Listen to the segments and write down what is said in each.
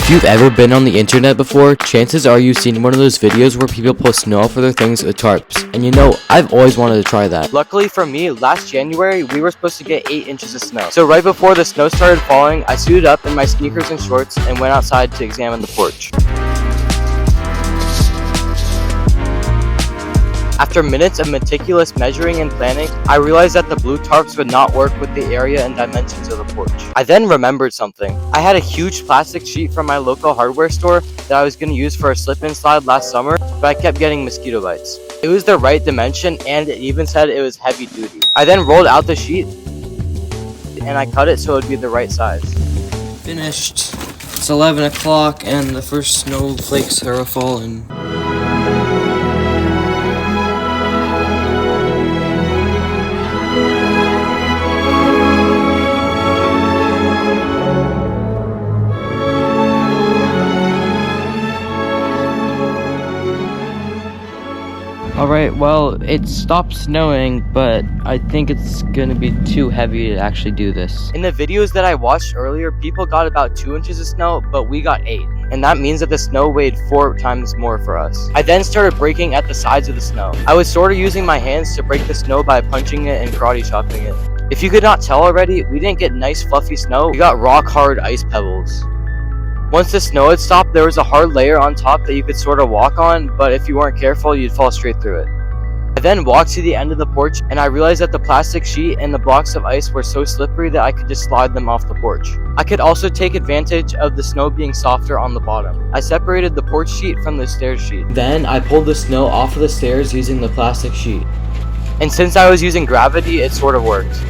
If you've ever been on the internet before, chances are you've seen one of those videos where people post snow for their things with tarps. And you know, I've always wanted to try that. Luckily for me, last January, we were supposed to get 8 inches of snow. So right before the snow started falling, I suited up in my sneakers and shorts and went outside to examine the porch. After minutes of meticulous measuring and planning, I realized that the blue tarps would not work with the area and dimensions of the porch. I then remembered something. I had a huge plastic sheet from my local hardware store that I was going to use for a slip-and slide last summer, but I kept getting mosquito bites. It was the right dimension and it even said it was heavy duty. I then rolled out the sheet and I cut it so it would be the right size. Finished. It's 11 o'clock and the first snowflakes are falling. Alright, well, it stopped snowing, but I think it's gonna be too heavy to actually do this. In the videos that I watched earlier, people got about 2 inches of snow, but we got 8. And that means that the snow weighed 4 times more for us. I then started breaking at the sides of the snow. I was sort of using my hands to break the snow by punching it and karate chopping it. If you could not tell already, we didn't get nice fluffy snow, we got rock hard ice pebbles. Once the snow had stopped, there was a hard layer on top that you could sort of walk on, but if you weren't careful, you'd fall straight through it. I then walked to the end of the porch, and I realized that the plastic sheet and the blocks of ice were so slippery that I could just slide them off the porch. I could also take advantage of the snow being softer on the bottom. I separated the porch sheet from the stairs sheet. Then I pulled the snow off of the stairs using the plastic sheet. And since I was using gravity, it sort of worked.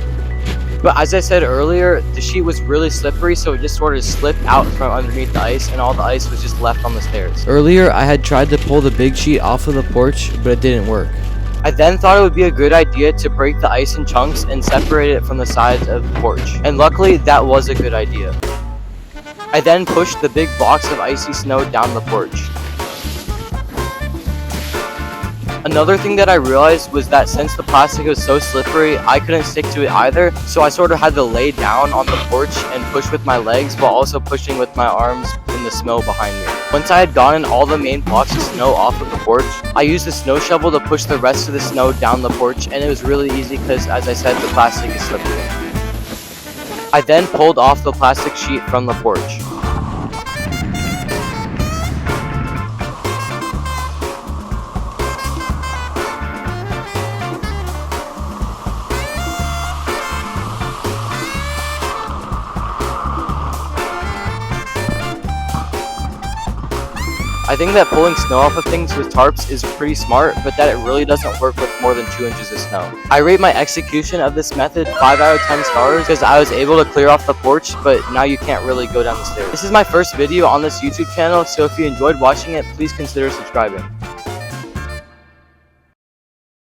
But as I said earlier, the sheet was really slippery, so it just sort of slipped out from underneath the ice, and all the ice was just left on the stairs. Earlier, I had tried to pull the big sheet off of the porch, but it didn't work. I then thought it would be a good idea to break the ice in chunks and separate it from the sides of the porch. And luckily, that was a good idea. I then pushed the big blocks of icy snow down the porch. Another thing that I realized was that since the plastic was so slippery, I couldn't stick to it either, so I sort of had to lay down on the porch and push with my legs while also pushing with my arms in the snow behind me. Once I had gotten all the main blocks of snow off of the porch, I used the snow shovel to push the rest of the snow down the porch, and it was really easy because, as I said, the plastic is slippery. I then pulled off the plastic sheet from the porch. I think that pulling snow off of things with tarps is pretty smart, but that it really doesn't work with more than 2 inches of snow. I rate my execution of this method 5 out of 10 stars because I was able to clear off the porch, but now you can't really go down the stairs. This is my first video on this YouTube channel, so if you enjoyed watching it, please consider subscribing.